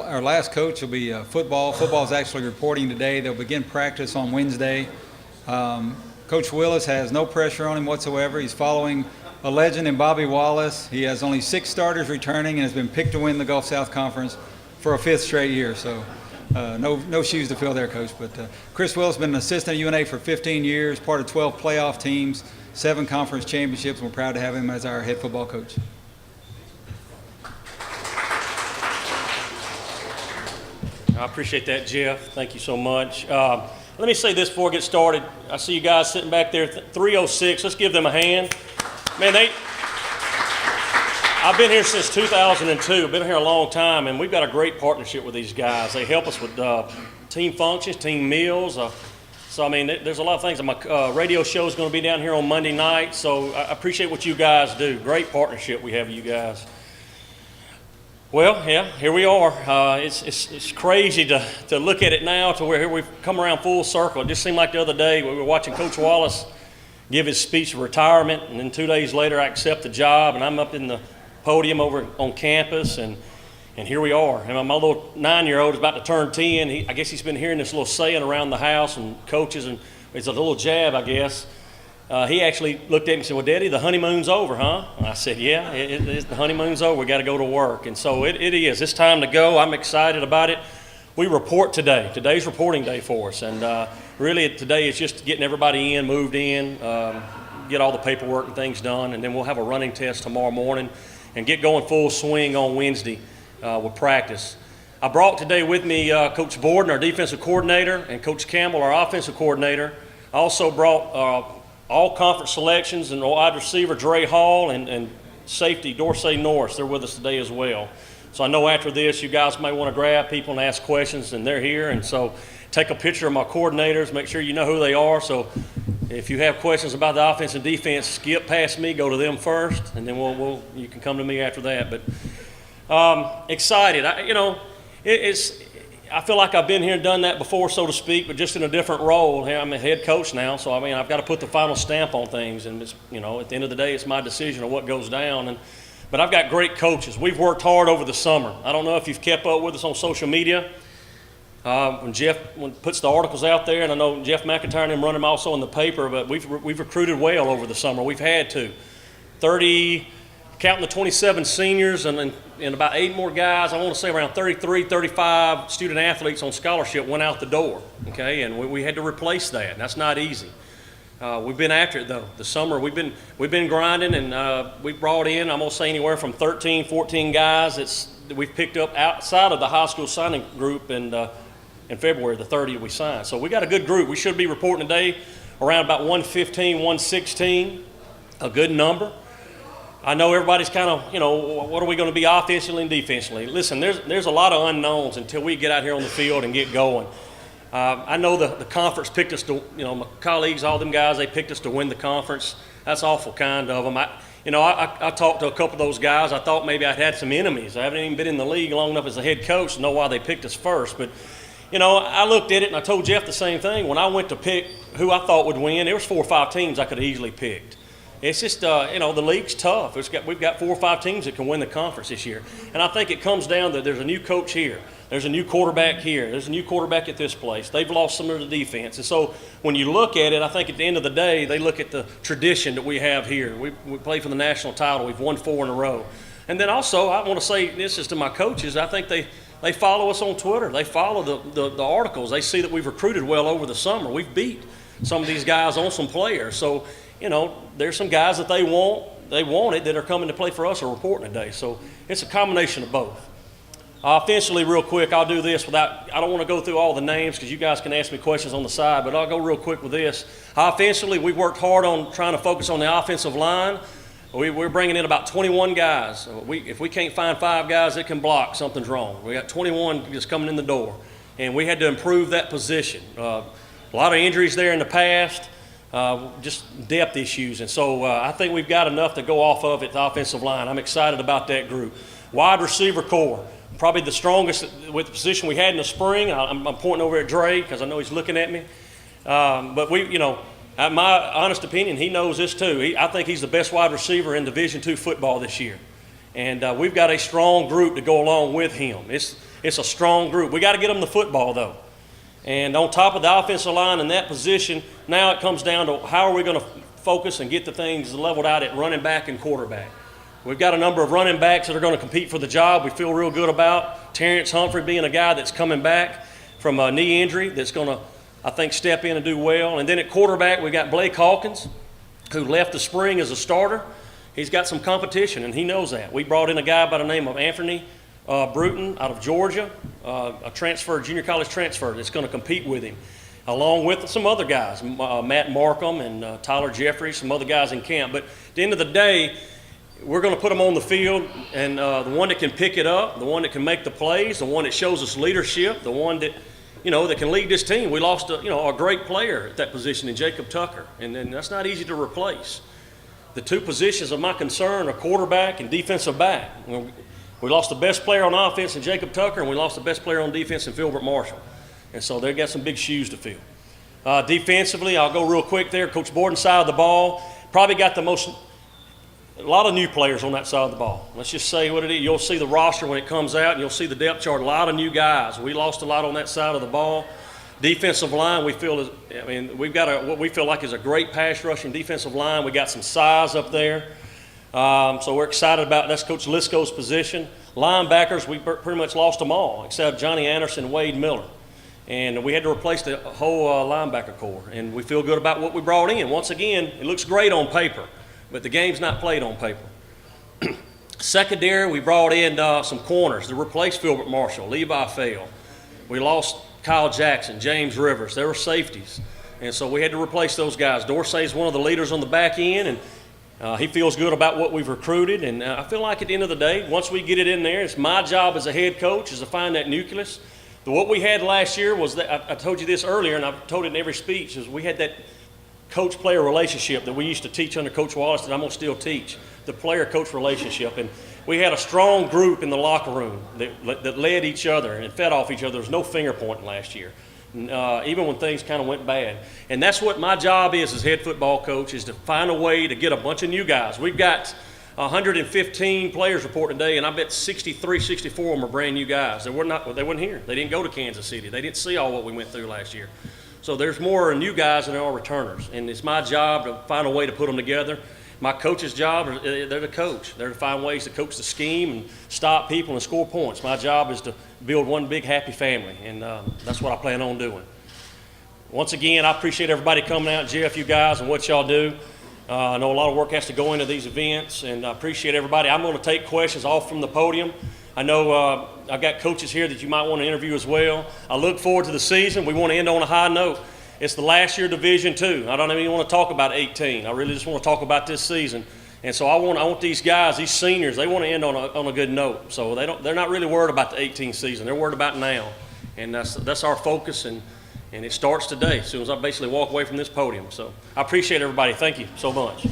our last coach will be football. Football is actually reporting today. They'll begin practice on Wednesday. Coach Willis has no pressure on him whatsoever. He's following a legend in Bobby Wallace. He has only 6 starters returning and has been picked to win the Gulf South Conference for a 5th straight year. So no shoes to fill there, Coach. But Chris Willis has been an assistant at UNA for 15 years, part of 12 playoff teams, 7 conference championships. We're proud to have him as our head football coach. I appreciate that, Jeff. Thank you so much. Let me say this before I get started. I see you guys sitting back there, 306. Let's give them a hand. Man, I've been here since 2002. I've been here a long time, and we've got a great partnership with these guys. They help us with team functions, team meals. So, I mean, there's a lot of things. My radio show is going to be down here on Monday night, so I appreciate what you guys do. Great partnership we have with you guys. Well, yeah, here we are. It's crazy to look at it now to where here we've come around full circle. It just seemed like the other day we were watching Coach Wallace give his speech of retirement, and then 2 days later I accept the job, and I'm up in the podium over on campus, and here we are. And my little 9-year-old is about to turn 10. I guess he's been hearing this little saying around the house and coaches, and it's a little jab, I guess. He actually looked at me and said, "Well, Daddy, the honeymoon's over, huh?" And I said, "Yeah, the honeymoon's over. We got to go to work." And so it is. It's time to go. I'm excited about it. We report today. Today's reporting day for us. And really today is just getting everybody in, moved in, get all the paperwork and things done. And then we'll have a running test tomorrow morning and get going full swing on Wednesday with practice. I brought today with me Coach Borden, our defensive coordinator, and Coach Campbell, our offensive coordinator. I also brought all conference selections and wide receiver Dre Hall and safety Dorsey Norris. They're with us today as well. So I know after this you guys may want to grab people and ask questions, and they're here. And so take a picture of my coordinators, make sure you know who they are. So if you have questions about the offense and defense, skip past me, go to them first, and then you can come to me after that. But excited. I feel like I've been here and done that before, so to speak, but just in a different role. I'm a head coach now, so I mean I've got to put the final stamp on things, and it's, at the end of the day, it's my decision of what goes down. But I've got great coaches. We've worked hard over the summer. I don't know if you've kept up with us on social media. When Jeff puts the articles out there, and I know Jeff McIntyre and him run them also in the paper, but we've recruited well over the summer. We've had to. 30, counting the 27 seniors and about 8 more guys, I want to say around 33, 35 student athletes on scholarship went out the door, okay? And we had to replace that, and that's not easy. We've been after it, though. The summer, we've been grinding, and we brought in, I'm going to say anywhere from 13, 14 guys that we've picked up outside of the high school signing group, and in February, the 30th, we signed. So we got a good group. We should be reporting today around about 115, 116, a good number. I know everybody's kind of, what are we going to be offensively and defensively? Listen, there's a lot of unknowns until we get out here on the field and get going. I know the conference picked us to, my colleagues, all them guys, they picked us to win the conference. That's awful kind of them. I talked to a couple of those guys. I thought maybe I'd had some enemies. I haven't even been in the league long enough as a head coach to know why they picked us first. But, I looked at it and I told Jeff the same thing. When I went to pick who I thought would win, there was 4 or 5 teams I could have easily picked. It's just, the league's tough. We've got 4 or 5 teams that can win the conference this year. And I think it comes down to there's a new coach here. There's a new quarterback here. There's a new quarterback at this place. They've lost some of the defense. And so when you look at it, I think at the end of the day, they look at the tradition that we have here. We play for the national title. We've won 4 in a row. And then also, I want to say this is to my coaches. I think they follow us on Twitter. They follow the articles. They see that we've recruited well over the summer. We've beat some of these guys on some players. So, there's some guys that they wanted that are coming to play for us or reporting today. So it's a combination of both. Offensively, real quick, I'll do this I don't want to go through all the names because you guys can ask me questions on the side, but I'll go real quick with this. Offensively, we worked hard on trying to focus on the offensive line. We're bringing in about 21 guys. If we can't find 5 guys that can block, something's wrong. We got 21 just coming in the door, and we had to improve that position. A lot of injuries there in the past. Just depth issues. And so I think we've got enough to go off of at the offensive line. I'm excited about that group. Wide receiver core, probably the strongest with the position we had in the spring. I'm pointing over at Dre because I know he's looking at me. But my honest opinion, he knows this too. I think he's the best wide receiver in Division II football this year. And we've got a strong group to go along with him. It's a strong group. We got to get them the football, though. And on top of the offensive line in that position, now it comes down to how are we going to focus and get the things leveled out at running back and quarterback. We've got a number of running backs that are going to compete for the job we feel real good about. Terrence Humphrey being a guy that's coming back from a knee injury that's going to, I think, step in and do well. And then at quarterback, we got Blake Hawkins, who left the spring as a starter. He's got some competition, and he knows that. We brought in a guy by the name of Anthony Bruton out of Georgia, a junior college transfer that's going to compete with him, along with some other guys, Matt Markham and Tyler Jeffries, some other guys in camp. But at the end of the day, we're going to put them on the field, and the one that can pick it up, the one that can make the plays, the one that shows us leadership, the one that, that can lead this team. We lost a great player at that position in Jacob Tucker, and that's not easy to replace. The two positions of my concern are quarterback and defensive back. We lost the best player on offense in Jacob Tucker, and we lost the best player on defense in Filbert Marshall. And so they've got some big shoes to fill. Defensively, I'll go real quick there. Coach Borden's side of the ball probably got a lot of new players on that side of the ball. Let's just say what it is. You'll see the roster when it comes out, and you'll see the depth chart. A lot of new guys. We lost a lot on that side of the ball. Defensive line, we've got what we feel like is a great pass rushing defensive line. We got some size up there. So we're excited about that's Coach Lisco's position. Linebackers, we pretty much lost them all except Johnny Anderson and Wade Miller. And we had to replace the whole linebacker core. And we feel good about what we brought in. Once again, it looks great on paper, but the game's not played on paper. Secondary, we brought in some corners to replace Filbert Marshall, Levi Fail. We lost Kyle Jackson, James Rivers. They were safeties. And so we had to replace those guys. Dorsey's one of the leaders on the back end, and he feels good about what we've recruited. And I feel like at the end of the day, once we get it in there, it's my job as a head coach is to find that nucleus. What we had last year was that, I told you this earlier, and I've told it in every speech, is we had that coach-player relationship that we used to teach under Coach Wallace that I'm going to still teach, the player-coach relationship. And we had a strong group in the locker room that led each other and fed off each other. There was no finger-pointing last year, even when things kind of went bad. And that's what my job is as head football coach, is to find a way to get a bunch of new guys. We've got 115 players reporting today, and I bet 63, 64 of them are brand new guys. They weren't here. They didn't go to Kansas City. They didn't see all what we went through last year. So there's more new guys than there are returners, and it's my job to find a way to put them together. My coach's job, they're the coach. They're to find ways to coach the scheme and stop people and score points. My job is to build one big happy family, and that's what I plan on doing. Once again, I appreciate everybody coming out, Jeff, you guys, and what y'all do. I know a lot of work has to go into these events, and I appreciate everybody. I'm going to take questions off from the podium. I know I've got coaches here that you might want to interview as well. I look forward to the season. We want to end on a high note. It's the last year Division II. I don't even want to talk about 18. I really just want to talk about this season. And so I want these guys, these seniors, they want to end on a good note. So they're not really worried about the 18 season. They're worried about now. And that's our focus, and it starts today as soon as I basically walk away from this podium. So I appreciate everybody. Thank you so much.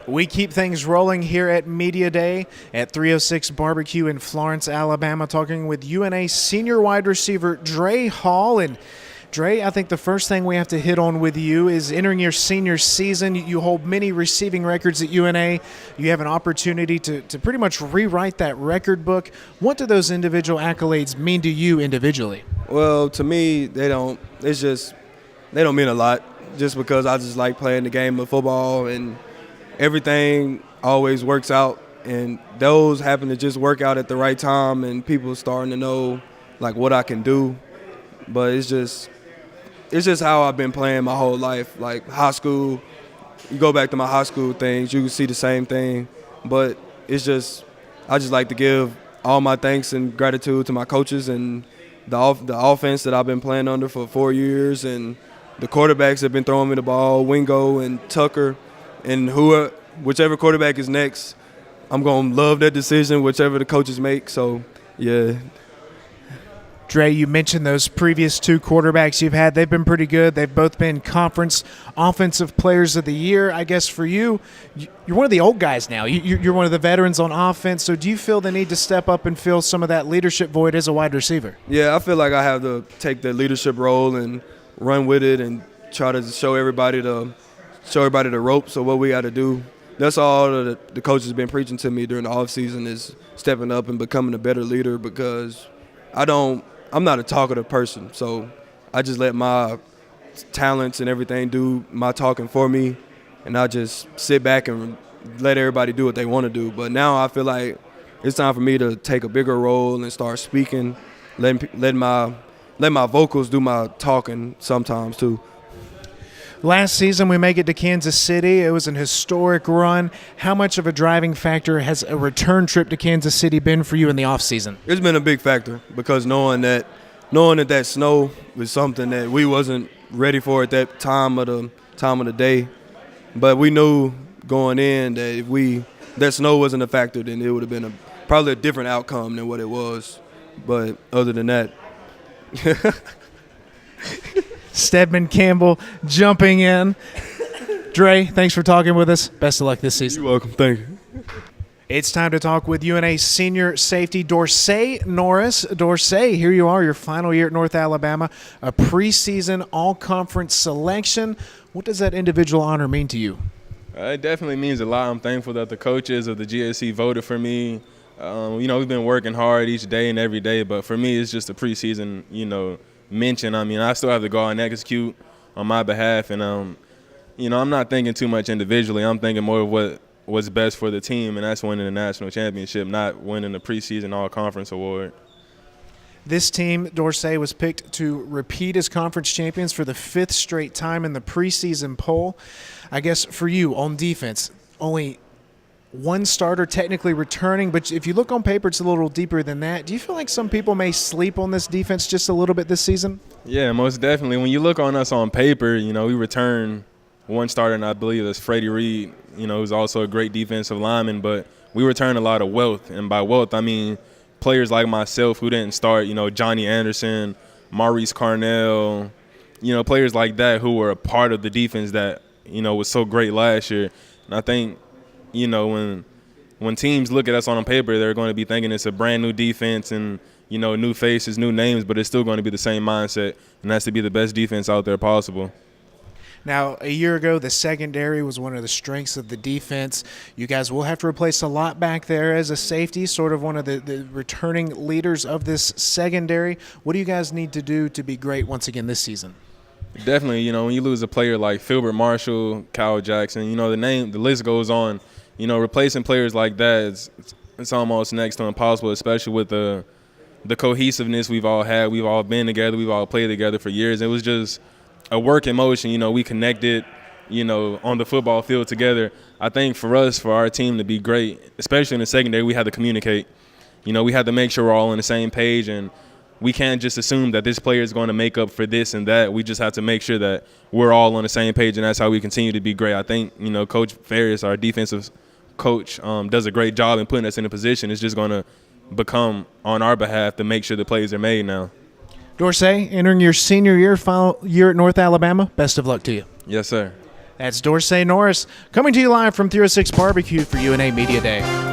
We keep things rolling here at Media Day at 306 Barbecue in Florence, Alabama, talking with UNA senior wide receiver Dre Hall. And Dre, I think the first thing we have to hit on with you is entering your senior season. You hold many receiving records at UNA. You have an opportunity to pretty much rewrite that record book. What do those individual accolades mean to you individually? Well, to me, they don't mean a lot, just because I just like playing the game of football, and everything always works out, and those happen to just work out at the right time, and people starting to know like what I can do. But it's just how I've been playing my whole life. Like high school, you go back to my high school things, you can see the same thing. But I just like to give all my thanks and gratitude to my coaches and the offense that I've been playing under for 4 years, and the quarterbacks that have been throwing me the ball, Wingo and Tucker. And whichever quarterback is next, I'm going to love that decision, whichever the coaches make. So, yeah. Dre, you mentioned those previous two quarterbacks you've had. They've been pretty good. They've both been conference offensive players of the year. I guess for you, you're one of the old guys now. You're one of the veterans on offense. So do you feel the need to step up and fill some of that leadership void as a wide receiver? Yeah, I feel like I have to take the leadership role and run with it and try to show everybody the ropes of what we got to do. that's all the coach has been preaching to me during the offseason is stepping up and becoming a better leader because I'm not a talkative person. So I just let my talents and everything do my talking for me, and I just sit back and let everybody do what they want to do. But now I feel like it's time for me to take a bigger role and start speaking, let my vocals do my talking sometimes too. Last season, we make it to Kansas City. It was an historic run. How much of a driving factor has a return trip to Kansas City been for you in the offseason? It's been a big factor because knowing that snow was something that we wasn't ready for at that time of the day, but we knew going in that if that snow wasn't a factor, then it would have been probably a different outcome than what it was. But other than that. Stedman Campbell jumping in. Dre, thanks for talking with us. Best of luck this season. You're welcome. Thank you. It's time to talk with UNA senior safety Dorsey Norris. Dorsey, here you are, your final year at North Alabama, a preseason all-conference selection. What does that individual honor mean to you? It definitely means a lot. I'm thankful that the coaches of the GSC voted for me. We've been working hard each day and every day, but for me, it's just a preseason, mention. I mean, I still have to go out and execute on my behalf, and I'm not thinking too much individually. I'm thinking more of what's best for the team, and that's winning the national championship, not winning the preseason all-conference award. This team, Dorsey, was picked to repeat as conference champions for the 5th straight time in the preseason poll. I guess for you on defense, only one starter technically returning, but if you look on paper, it's a little deeper than that. Do you feel like some people may sleep on this defense just a little bit this season? Yeah, most definitely. When you look on us on paper, we return one starter, and I believe that's Freddie Reed, who's also a great defensive lineman, but we return a lot of wealth, and by wealth, I mean players like myself who didn't start, Johnny Anderson, Maurice Carnell, players like that who were a part of the defense that, was so great last year. And I think, when teams look at us on paper, they're going to be thinking it's a brand new defense and, new faces, new names, but it's still going to be the same mindset, and that's to be the best defense out there possible. Now, a year ago, the secondary was one of the strengths of the defense. You guys will have to replace a lot back there as a safety, sort of one of the returning leaders of this secondary. What do you guys need to do to be great once again this season? Definitely, when you lose a player like Filbert Marshall, Kyle Jackson, the list goes on. Replacing players like that, it's almost next to impossible, especially with the cohesiveness we've all had. We've all been together. We've all played together for years. It was just a work in motion. We connected, on the football field together. I think for our team to be great, especially in the secondary, we had to communicate. We had to make sure we're all on the same page, and we can't just assume that this player is going to make up for this and that. We just have to make sure that we're all on the same page, and that's how we continue to be great. I think, Coach Ferris, our defensive coach, does a great job in putting us in a position. It's just going to become on our behalf to make sure the plays are made now. Dorsey, entering your senior year, final year at North Alabama, best of luck to you. Yes, sir. That's Dorsey Norris coming to you live from 306 Barbecue for UNA Media Day.